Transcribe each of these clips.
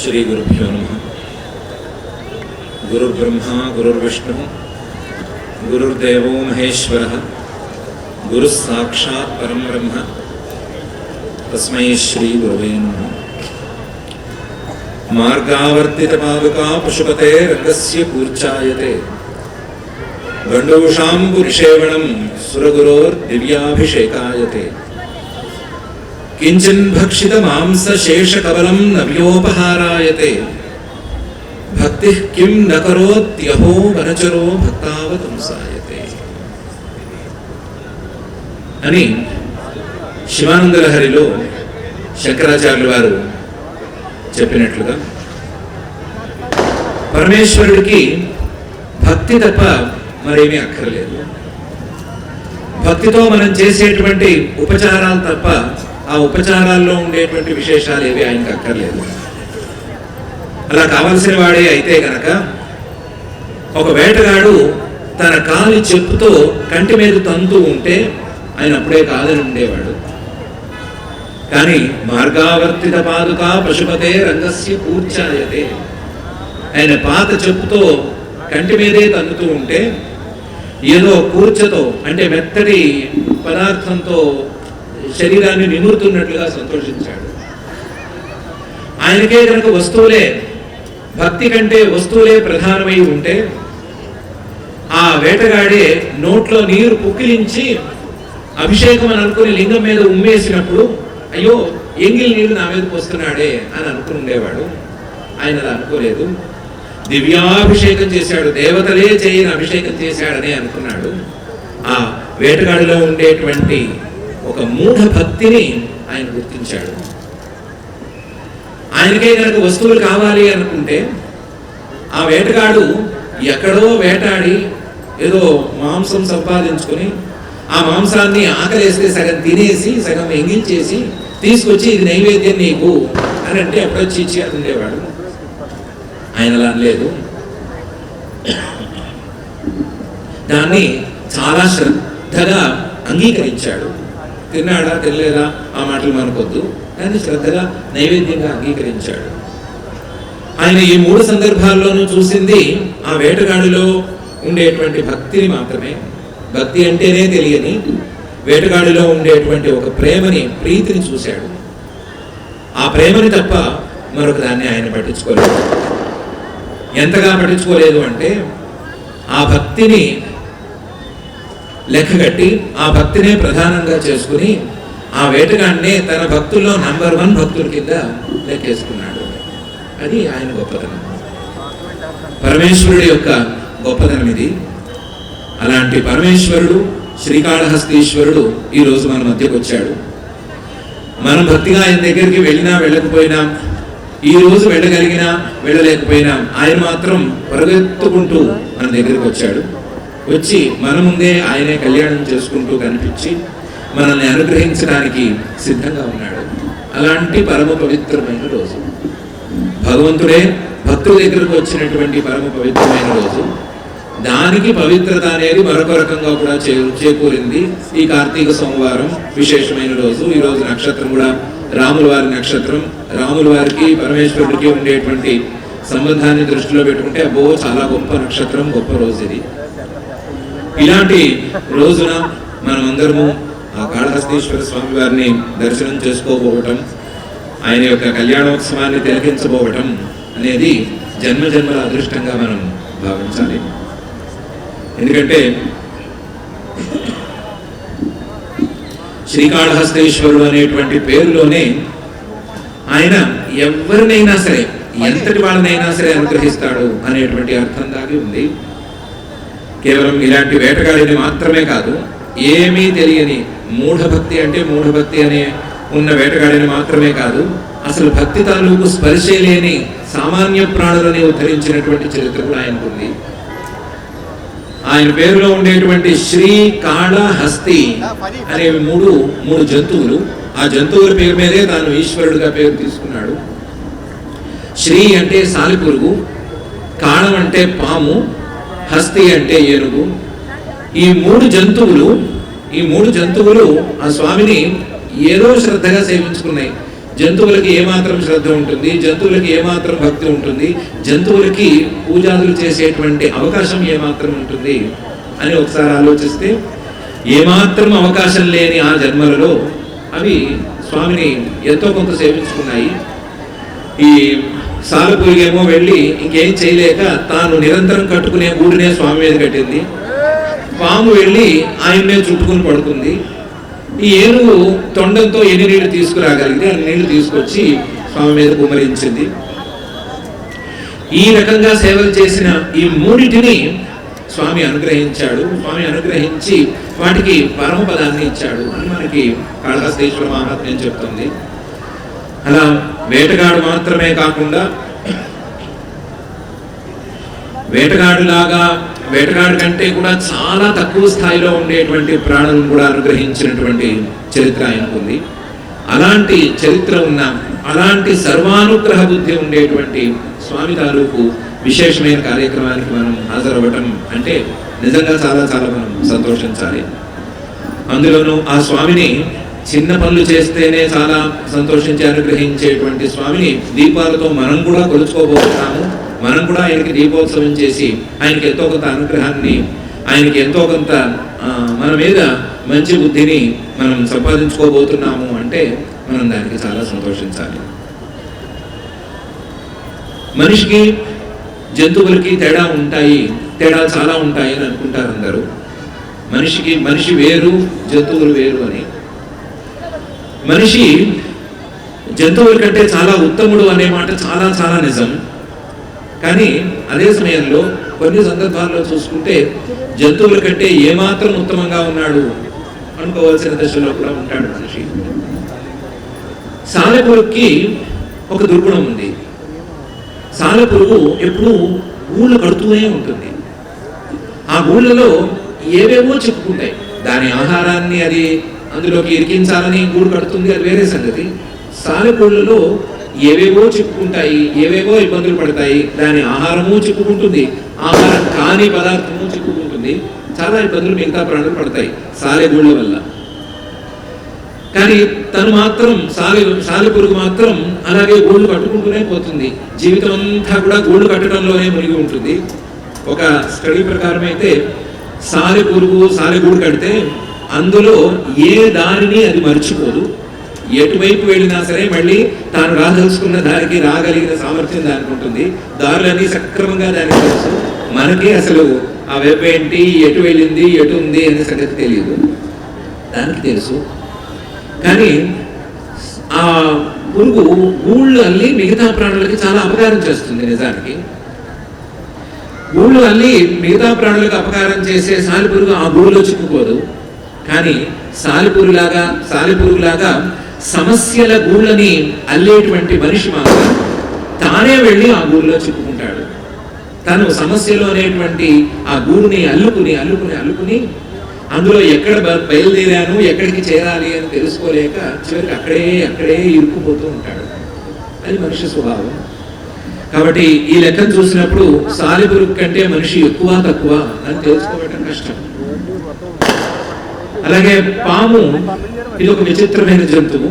श्री गुरुभ्यो नमः। गुरुर्ब्रह्मा गुरुर्विष्णु गुरुर्देवो महेश्वरः गुरुः साक्षात् परं ब्रह्म तस्मै श्री गुरवे नमः। मार्गावर्तितपादुका पशुपते रङ्गस्य कूर्चायते गण्डूषाम्बुरिषेवणं सुरगुरोर्दिव्याभिषेकायते किंचन भक्षित मांस शेष कवलम नव्योपहारायते भक्ति किम न करोत्यहो वनचरो भक्तावतंसायते అని శివానంద లహరిలో శంకరాచార్యుల వారు చెప్పినట్లుగా పరమేశ్వరుడికి భక్తి తప్ప మరేమీ అక్కర్లేదు. భక్తితో మనం చేసేటువంటి ఉపచారాలు తప్ప ఆ ఉపచారాల్లో ఉండేటువంటి విశేషాలు ఏవి ఆయనకు అక్కర్లేదు. అలా కావలసిన వాడే అయితే గనక ఒక వేటగాడు తన కాలి చెప్పుతో కంటి మీద తంతూ ఉంటే ఆయన అప్పుడే కాదని ఉండేవాడు. కానీ మార్గావర్తిత పాదుకా పశుపతే రంగస్య కూర్చాయతే, ఆయన పాత చెప్పుతో కంటి మీదే తన్నుతూ ఉంటే ఏదో కూర్చతో అంటే మెత్తటి పదార్థంతో శరీరాన్ని నిమురుతున్నట్లుగా సంతోషించాడు. ఆయనకే కనుక వస్తువులే, భక్తి కంటే వస్తువులే ప్రధానమై ఉంటే ఆ వేటగాడే నోట్లో నీరు పుక్కిలించి అభిషేకం అని అనుకుని లింగం మీద ఉమ్మేసినప్పుడు అయ్యో ఎంగిల్ నీరు నా మీద పోస్తున్నాడే అని అనుకుండేవాడు. ఆయన అలా అనుకోలేదు. దివ్యాభిషేకం చేశాడు, దేవతలే చేయని అభిషేకం చేశాడని అనుకున్నాడు. ఆ వేటగాడిలో ఉండేటువంటి ఒక మూఢ భక్తిని ఆయన గుర్తించాడు. ఆయనకే కనుక వస్తువులు కావాలి అనుకుంటే ఆ వేటగాడు ఎక్కడో వేటాడి ఏదో మాంసం సంపాదించుకుని ఆ మాంసాన్ని ఆకలేస్తే సగం తినేసి సగం ఎంగిల్చేసి తీసుకొచ్చి ఇది నైవేద్యం నీకు అని అంటే అప్పుడొచ్చి ఇచ్చి అని ఉండేవాడు. ఆయన అలా అనలేదు. దాన్ని చాలా శ్రద్ధగా అంగీకరించాడు. తిన్నాడా తినలేదా ఆ మాటలు మనకొద్దు, కానీ శ్రద్ధగా నైవేద్యంగా అంగీకరించాడు. ఆయన ఈ మూడు సందర్భాల్లోనూ చూసింది ఆ వేటగాడిలో ఉండేటువంటి భక్తిని మాత్రమే. భక్తి అంటేనే తెలియని వేటగాడిలో ఉండేటువంటి ఒక ప్రేమని, ప్రీతిని చూశాడు. ఆ ప్రేమని తప్ప మరొక దాన్ని ఆయన పట్టించుకోలేదు. ఎంతగా పట్టించుకోలేదు అంటే ఆ భక్తిని లెక్కగట్టి ఆ భక్తినే ప్రధానంగా చేసుకుని ఆ వేటగాడినే తన భక్తుల్లో నంబర్ 1 భక్తుల కింద లెక్కేసుకున్నాడు. అది ఆయన గొప్పతనం, పరమేశ్వరుడి యొక్క గొప్పతనం ఇది. అలాంటి పరమేశ్వరుడు శ్రీకాళహస్తీశ్వరుడు ఈరోజు మన మధ్యకు వచ్చాడు. మనం భక్తిగా ఆయన దగ్గరికి వెళ్ళినా వెళ్ళకపోయినా, ఈ రోజు వెళ్ళగలిగినా వెళ్ళలేకపోయినా ఆయన మాత్రం పరిగెత్తుకుంటూ మన దగ్గరికి వచ్చాడు. వచ్చి మన ముందే ఆయనే కళ్యాణం చేసుకుంటూ కనిపించి మనల్ని అనుగ్రహించడానికి సిద్ధంగా ఉన్నాడు. అలాంటి పరమ పవిత్రమైన రోజు, భగవంతుడే భక్తుల దగ్గరకు వచ్చినటువంటి పరమ పవిత్రమైన రోజు. దానికి పవిత్రత అనేది మరొక రకంగా కూడా చేకూరింది. ఈ కార్తీక సోమవారం విశేషమైన రోజు. ఈ రోజు నక్షత్రం కూడా రాముల వారి నక్షత్రం. రాముల వారికి పరమేశ్వరుడికి ఉండేటువంటి సంబంధాన్ని దృష్టిలో పెట్టుకుంటే అబ్బో చాలా గొప్ప నక్షత్రం, గొప్ప రోజు ఇది. ఇలాంటి రోజున మనం అందరము ఆ కాళహస్తీశ్వర స్వామి వారిని దర్శనం చేసుకోబోవటం, ఆయన యొక్క కళ్యాణోత్సవాన్ని తిలకించబోవటం అనేది జన్మ జన్మల అదృష్టంగా మనం భావించాలి. ఎందుకంటే శ్రీకాళహస్తీశ్వరుడు అనేటువంటి పేరులోనే ఆయన ఎవరినైనా సరే, ఎంతటి వాళ్ళనైనా సరే అనుగ్రహిస్తాడు అనేటువంటి అర్థం దాగి ఉంది. కేవలం ఇలాంటి వేటగాడిని మాత్రమే కాదు, ఏమీ తెలియని మూఢభక్తి అంటే మూఢభక్తి అనే ఉన్న వేటగాడిని మాత్రమే కాదు, అసలు భక్తి తాలూకు స్పర్శే లేని సామాన్య ప్రాణులని ఉద్ధరించినటువంటి చరిత్ర కూడా ఆయనకుంది. ఆయన పేరులో ఉండేటువంటి శ్రీకాళహస్తి అనే మూడు జంతువులు, ఆ జంతువుల పేరు మీదే తాను ఈశ్వరుడుగా పేరు తీసుకున్నాడు. శ్రీ అంటే సాలిపురుగు, కాళం అంటే పాము, హస్తి అంటే ఏనుగు. ఈ మూడు జంతువులు ఆ స్వామిని ఏదో శ్రద్ధగా సేవించుకున్నాయి. జంతువులకి ఏమాత్రం శ్రద్ధ ఉంటుంది, జంతువులకి ఏమాత్రం భక్తి ఉంటుంది, జంతువులకి పూజాదులు చేసేటువంటి అవకాశం ఏమాత్రం ఉంటుంది అని ఒకసారి ఆలోచిస్తే, ఏమాత్రం అవకాశం లేని ఆ జన్మలలో అవి స్వామిని ఎంతో కొంత సేవించుకున్నాయి. ఈ సాలెపురుగేమో వెళ్ళి ఇంకేం చేయలేక తాను నిరంతరం కట్టుకునే గూడునే స్వామి మీద కట్టింది. పాము వెళ్ళి ఆయన్నే చుట్టుకుని పడుకుంది. ఈ ఏనుగు తొండంతో ఎన్ని నీళ్లు తీసుకురాగలిగితే అన్ని నీళ్లు తీసుకొచ్చి స్వామి మీద కుమ్మరించింది. ఈ రకంగా సేవలు చేసిన ఈ మూడిటిని స్వామి అనుగ్రహించాడు. స్వామి అనుగ్రహించి వాటికి పరమపదాన్ని ఇచ్చాడు అని మనకి కాళహస్తీశ్వర మహాత్మ్యం చెప్తుంది. అలా వేటగాడు మాత్రమే కాకుండా వేటగాడు కంటే కూడా చాలా తక్కువ స్థాయిలో ఉండేటువంటి ప్రాణులను కూడా అనుగ్రహించినటువంటి చరిత్ర ఆయనకుంది. అలాంటి చరిత్ర ఉన్న, అలాంటి సర్వానుగ్రహ బుద్ధి ఉండేటువంటి స్వామి తాలూకు విశేషమైన కార్యక్రమానికి మనం హాజరవ్వటం అంటే నిజంగా చాలా చాలా మనం సంతోషించాలి. అందులోనూ ఆ స్వామిని చిన్న పనులు చేస్తేనే చాలా సంతోషించి అనుగ్రహించేటువంటి స్వామిని దీపాలతో మనం కూడా కొలుచుకోబోతున్నాము. మనం కూడా ఆయనకి దీపోత్సవం చేసి ఆయనకి ఎంతో కొంత అనుగ్రహాన్ని, ఆయనకి ఎంతో కొంత మన మీద మంచి బుద్ధిని మనం సంపాదించుకోబోతున్నాము అంటే మనం దానికి చాలా సంతోషించాలి. మనిషికి జంతువులకి తేడాలు చాలా ఉంటాయి అని అనుకుంటారు అందరూ. మనిషి వేరు, జంతువులు వేరు అని. మనిషి జంతువుల కంటే చాలా ఉత్తముడు అనే మాట చాలా చాలా నిజం. కానీ అదే సమయంలో కొన్ని సందర్భాల్లో చూసుకుంటే జంతువుల కంటే ఏమాత్రం ఉత్తమంగా ఉన్నాడు అనుకోవాల్సిన దశలో కూడా ఉంటాడు మనిషి. సాలెపురుగుకి ఒక దుర్గుణం ఉంది. సాలెపురుగు ఎప్పుడూ గూళ్ళు కడుతూనే ఉంటుంది. ఆ గూళ్ళలో ఏవేవో చిక్కుకుంటాయి. దాని ఆహారాన్ని అది అందులోకి ఇరికించాలని గూడు కడుతుంది, అది వేరే సంగతి. సాలెపురుగులలో ఏవేవో చిక్కుకుంటాయి, ఏవేవో ఇబ్బందులు పడతాయి. దాని ఆహారము చిక్కుకుంటుంది, ఆహారం కాని పదార్థము చిక్కుకుంటుంది. చాలా ఇబ్బందులు మిగతా ప్రాణులు పడతాయి సాలెగూళ్ళ వల్ల. కానీ తను మాత్రం సాలెపురుగు మాత్రం అలాగే గూళ్ళు కట్టుకుంటూనే పోతుంది. జీవితం అంతా కూడా గూళ్ళు కట్టడంలోనే మునిగి ఉంటుంది. ఒక స్టడీ ప్రకారం అయితే సాలెగూడు కడితే అందులో ఏ దారిని అది మర్చిపోదు. ఎటువైపు వెళ్ళినా సరే మళ్ళీ తాను రాదలుచుకున్న దారికి రాగలిగిన సామర్థ్యం దానికి ఉంటుంది. దారులన్నీ సక్రమంగా దానికి తెలుసు. మనకి అసలు ఆ వెబ్ ఏంటి, ఎటు వెళ్ళింది, ఎటు ఉంది అనే సంగతి తెలియదు, దానికి తెలుసు. కానీ ఆ పురుగు గూళ్ళు అల్లి మిగతా ప్రాణులకి చాలా అపకారం చేస్తుంది. నిజానికి గూళ్ళు అల్లి మిగతా ప్రాణులకు అపకారం చేసే సాలెపురుగు ఆ గూళ్ళలో చిక్కుకోదు. కానీ సాలెపురుగులాగా సమస్యల గూళ్ళని అల్లేటువంటి మనిషి మాత్రం తానే వెళ్ళి ఆ గూళ్ళలో చిక్కుకుంటాడు. తను సమస్యలో అనేటువంటి ఆ గూడుని అల్లుకుని అందులో ఎక్కడ బయలుదేరాను, ఎక్కడికి చేరాలి అని తెలుసుకోలేక చివరికి అక్కడే ఇరుక్కుపోతూ ఉంటాడు. అది మనిషి స్వభావం. కాబట్టి ఈ లెక్కను చూసినప్పుడు సాలెపురుగు కంటే మనిషి ఎక్కువ తక్కువ అని తెలుసుకోవడం కష్టం. అలాగే పాము ఇది ఒక విచిత్రమైన జంతువు.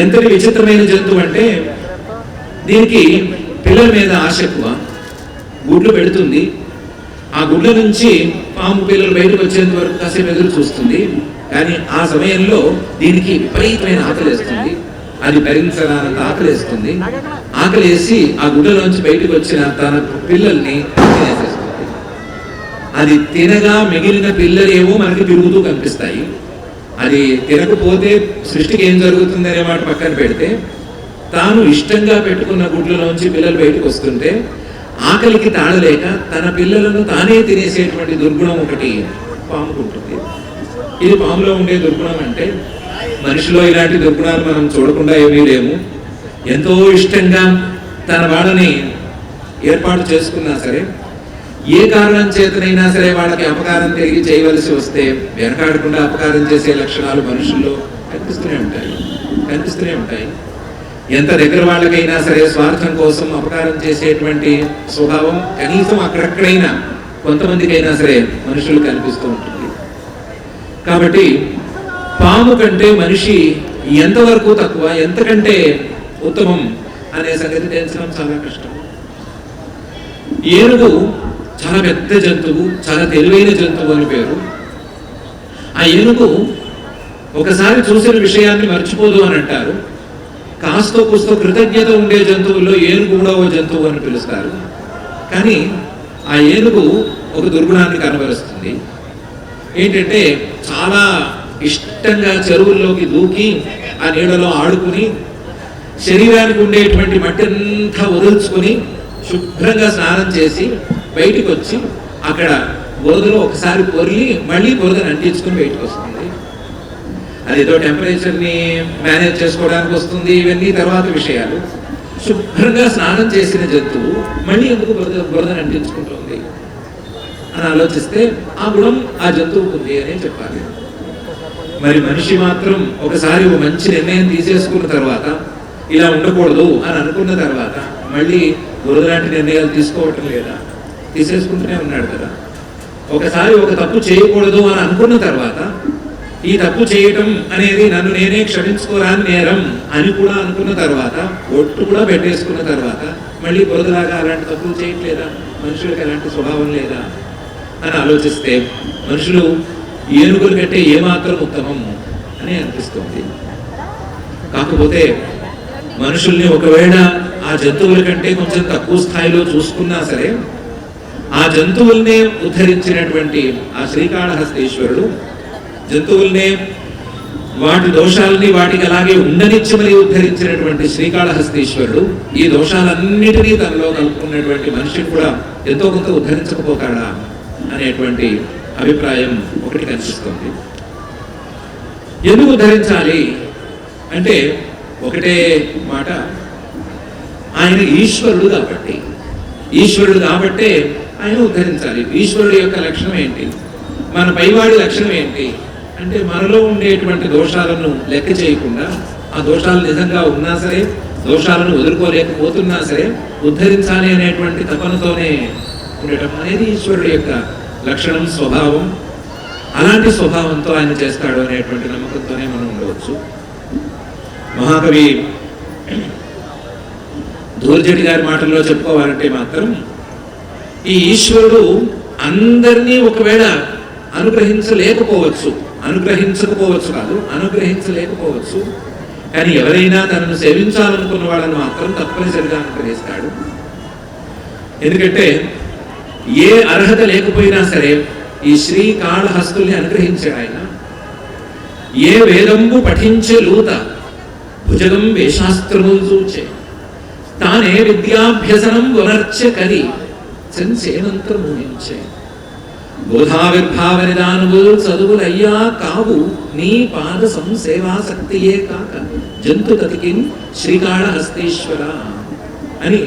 ఎంతటి విచిత్రమైన జంతువు అంటే దీనికి పిల్లల మీద ఆశ ఎక్కువ. గుడ్లు పెడుతుంది. ఆ గుడ్ల నుంచి పాము పిల్లలు బయటకు వచ్చేంత వరకు కాసేపు ఎదురు చూస్తుంది. కానీ ఆ సమయంలో దీనికి విపరీతమైన ఆకలేస్తుంది. అది భరించడానికి ఆకలేస్తుంది. ఆకలేసి ఆ గుడ్డలోంచి బయటకు వచ్చిన తన పిల్లల్ని తినేసేస్తుంది. అది తినగా మిగిలిన పిల్లలేమో మనకి తిరుగుతూ కనిపిస్తాయి. అది తినకపోతే సృష్టికి ఏం జరుగుతుంది అనే మాట పక్కన పెడితే, తాను ఇష్టంగా పెట్టుకున్న గుడ్లలోంచి పిల్లలు బయటకు వస్తుంటే ఆకలికి తాళలేక తన పిల్లలను తానే తినేసేటువంటి దుర్గుణం ఒకటి పాముకుంటుంది. ఇది పాములో ఉండే దుర్గుణం. అంటే మనిషిలో ఇలాంటి దుర్గుణాలు మనం చూడకుండా ఏమీ లేము. ఎంతో ఇష్టంగా తన వాళ్ళని ఏర్పాటు చేసుకున్నా సరే, ఏ కారణం చేతనైనా సరే వాళ్ళకి అపకారం తిరిగి చేయవలసి వస్తే వెనకాడకుండా అపకారం చేసే లక్షణాలు మనుషుల్లో కనిపిస్తూనే ఉంటాయి. ఎంత దగ్గర వాళ్ళకైనా సరే స్వార్థం కోసం అపకారం చేసేటువంటి స్వభావం కనీసం అక్కడక్కడైనా కొంతమందికైనా సరే మనుషులు కనిపిస్తూ ఉంటుంది. కాబట్టి పాము కంటే మనిషి ఎంతవరకు తక్కువ, ఎంతకంటే ఉత్తమం అనే సంగతి తెలుసుకోవడం చాలా కష్టం. ఏనుగు చాలా పెద్ద జంతువు, చాలా తెలివైన జంతువు అని పేరు. ఆ ఏనుగు ఒకసారి చూసిన విషయాన్ని మర్చిపోదు అని అంటారు. కాస్తో కూస్తో కృతజ్ఞత ఉండే జంతువుల్లో ఏనుగు కూడా ఓ జంతువు అని పిలుస్తారు. కానీ ఆ ఏనుగు ఒక దుర్గుణాన్ని కనబరుస్తుంది. ఏంటంటే చాలా ఇష్టంగా చెరువుల్లోకి దూకి ఆ నీళ్ళలో ఆడుకుని శరీరానికి ఉండేటువంటి మట్టి అంతా వదుల్చుకుని శుభ్రంగా స్నానం చేసి బయటికి వచ్చి అక్కడ బురదలో ఒకసారి పొర్లి మళ్ళీ బురదను అంటించుకుని బయటకు వస్తుంది. అదేదో టెంపరేచర్ని మేనేజ్ చేసుకోవడానికి వస్తుంది, ఇవన్నీ తర్వాత విషయాలు. శుభ్రంగా స్నానం చేసిన జంతువు మళ్ళీ ఎందుకు బురదను అంటించుకుంటుంది అని ఆలోచిస్తే ఆ గుణం ఆ జంతువుకు ఉంది అనే చెప్పాలి. మరి మనిషి మాత్రం ఒకసారి ఒక మంచి నిర్ణయం తీసేసుకున్న తర్వాత, ఇలా ఉండకూడదు అని అనుకున్న తర్వాత మళ్ళీ బురద లాంటి నిర్ణయాలు తీసుకోవటం లేదా? తీసేసుకుంటూనే ఉన్నాడు కదా. ఒకసారి ఒక తప్పు చేయకూడదు అని అనుకున్న తర్వాత, ఈ తప్పు చేయటం అనేది నన్ను నేనే క్షమించుకోరాని నేరం అని కూడా అనుకున్న తర్వాత, ఒట్టు కూడా పెట్టేసుకున్న తర్వాత మళ్ళీ బురదలాగా అలాంటి తప్పులు చేయట్లేదా? మనుషులకు అలాంటి స్వభావం లేదా అని ఆలోచిస్తే మనుషులు ఏనుగుల కంటే ఏమాత్రం ఉత్తమం అని అనిపిస్తుంది. కాకపోతే మనుషుల్ని ఒకవేళ ఆ జంతువుల కంటే కొంచెం తక్కువ స్థాయిలో చూసుకున్నా సరే, ఆ జంతువుల్నే ఉద్ధరించినటువంటి ఆ శ్రీకాళహస్తీశ్వరుడు జంతువుల్నే వాటి దోషాలని వాటికి అలాగే ఉండనిచ్చమని ఉద్ధరించినటువంటి శ్రీకాళహస్తీశ్వరుడు ఈ దోషాలన్నిటినీ తనలో కలుపుకున్నటువంటి మనిషిని కూడా ఎంతో కొంత ఉద్ధరించకపోతాడా అనేటువంటి అభిప్రాయం ఒకటి కనిపిస్తుంది. ఎందుకు ఉద్ధరించాలి అంటే ఒకటే మాట, ఆయన ఈశ్వరుడు కాబట్టి. ఈశ్వరుడు కాబట్టే ఆయన ఉద్ధరించాలి. ఈశ్వరుడు యొక్క లక్షణం ఏంటి, మన పైవాడి లక్షణం ఏంటి అంటే మనలో ఉండేటువంటి దోషాలను లెక్క చేయకుండా, ఆ దోషాలు నిజంగా ఉన్నా సరే, దోషాలను వదులుకోలేకపోతున్నా సరే ఉద్ధరించాలి అనేటువంటి తపనతోనే ఉండటం అనేది ఈశ్వరుడు యొక్క లక్షణం, స్వభావం. అలాంటి స్వభావంతో ఆయన చేస్తాడు అనేటువంటి నమ్మకంతోనే మనం ఉండవచ్చు. మహాకవి ధూర్జటి గారి మాటల్లో చెప్పుకోవాలంటే మాత్రం ఈ ఈశ్వరుడు అందరినీ ఒకవేళ అనుగ్రహించకపోవచ్చు కాదు, అనుగ్రహించలేకపోవచ్చు. కానీ ఎవరైనా తనను సేవించాలనుకున్న వాళ్ళని మాత్రం తప్పనిసరిగా అనుగ్రహిస్తాడు. ఎందుకంటే ఏ అర్హత లేకపోయినా సరే ఈ శ్రీకాళహస్తుల్ని అనుగ్రహించాడు ఆయన. ఏ వేదంబు పఠించే లూత భుజగం వేశాస్త్రములు చూచే తానే విద్యాభ్యసనం వనర్చ కలి సెన్సేనంతమూహించే బోధావిర్భావ నిదానువులు చదువులయ్యా కావు నీ పాద సంసేవాసక్తియే కాక జంతు తతికిన్ శ్రీకాళహస్తీశ్వర అని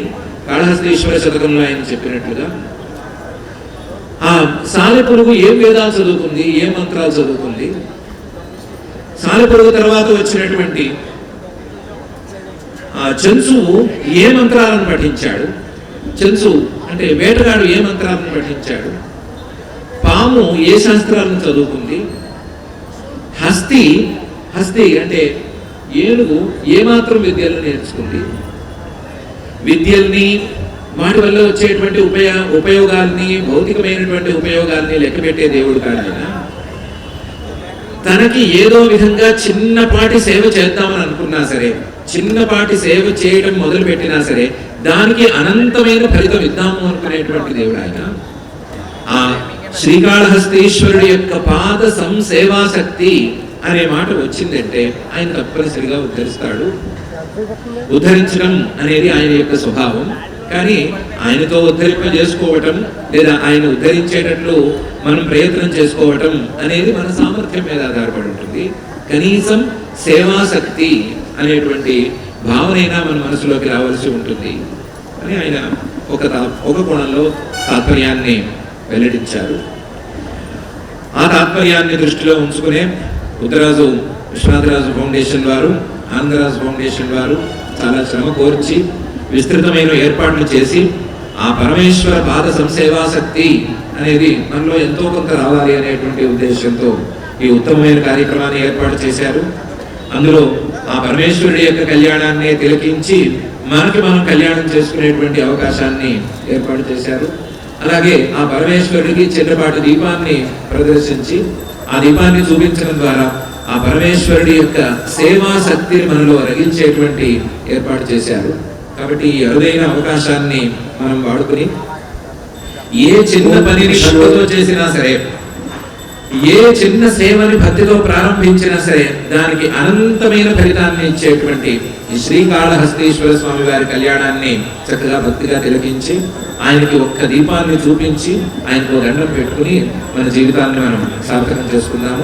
కాళహస్తీశ్వర శతకంలో ఆయన చెప్పినట్లుగా, ఆ సాలెపురుగు ఏ వేదాలు చదువుకుంది, ఏ మంత్రాలు చదువుకుంది? సాలెపురుగు తర్వాత వచ్చినటువంటి చెంచువు ఏ మంత్రాలను పఠించాడు? చెంచు అంటే వేటగాడు ఏ మంత్రాలను పఠించాడు? పాము ఏ శాస్త్రాలను చదువుకుంది? హస్తి అంటే ఏనుగు ఏమాత్రం విద్యలను నేర్చుకుంది? విద్యల్ని, వాటి వల్ల వచ్చేటువంటి ఉపయోగాల్ని, భౌతికమైనటువంటి ఉపయోగాల్ని లెక్కపెట్టే దేవుడు కాదు ఆయన. తనకి ఏదో విధంగా చిన్నపాటి సేవ చేద్దామని అనుకున్నా సరే, చిన్నపాటి సేవ చేయడం మొదలు పెట్టినా సరే దానికి అనంతమైన ఫలితం ఇద్దాము అనుకునేటువంటి దేవుడు ఆయన. ఆ శ్రీకాళహస్తీశ్వరుడి యొక్క పాద సంసేవాశక్తి అనే మాట వచ్చిందంటే ఆయన తప్పనిసరిగా ఉద్ధరిస్తాడు. ఉద్ధరించడం అనేది ఆయన యొక్క స్వభావం. కానీ ఆయనతో ఉద్ధరింపజేసుకోవటం లేదా ఆయన ఉద్ధరించేటట్లు మనం ప్రయత్నం చేసుకోవటం అనేది మన సామర్థ్యం మీద ఆధారపడి ఉంటుంది. కనీసం సేవాశక్తి అనేటువంటి భావనైనా మన మనసులోకి రావాల్సి ఉంటుంది అని ఆయన ఒక కోణంలో తాత్పర్యాన్ని వెల్లడించారు. ఆ తాత్పర్యాన్ని దృష్టిలో ఉంచుకునే ఉత్తరాజు విశ్వనాథరాజు ఫౌండేషన్ వారు, ఆనందరాజు ఫౌండేషన్ వారు చాలా శ్రమ కోర్చి విస్తృతమైన ఏర్పాట్లు చేసి ఆ పరమేశ్వర పాద సంసేవాశక్తి అనేది మనలో ఎంతో కొంత రావాలి అనేటువంటి ఉద్దేశంతో ఈ ఉత్తమమైన కార్యక్రమాన్ని ఏర్పాటు చేశారు. అందులో ఆ పరమేశ్వరుడి యొక్క కళ్యాణాన్ని తిలకించి మనకి మనం కళ్యాణం చేసుకునేటువంటి అవకాశాన్ని ఏర్పాటు చేశారు. అలాగే ఆ పరమేశ్వరుడికి చిన్నపాటి దీపాన్ని ప్రదర్శించి ఆ దీపాన్ని చూపించడం ద్వారా ఆ పరమేశ్వరుడి యొక్క సేవా శక్తిని మనలో రగిల్చేటువంటి ఏర్పాటు చేశారు. కాబట్టి ఈ అరుదైన అవకాశాన్ని మనం వాడుకుని ఏ చిన్న పనిని భక్తితో చేసినా సరే, ఏ చిన్న సేవని భక్తితో ప్రారంభించినా సరే దానికి అనంతమైన ఫలితాన్ని ఇచ్చేటువంటి ఈ శ్రీకాళహస్తీశ్వర స్వామి వారి కళ్యాణాన్ని చక్కగా భక్తిగా తిలకించి ఆయనకి ఒక్క దీపాన్ని చూపించి ఆయనకు దండం పెట్టుకుని మన జీవితాన్ని మనం సార్థకం చేసుకుందాము.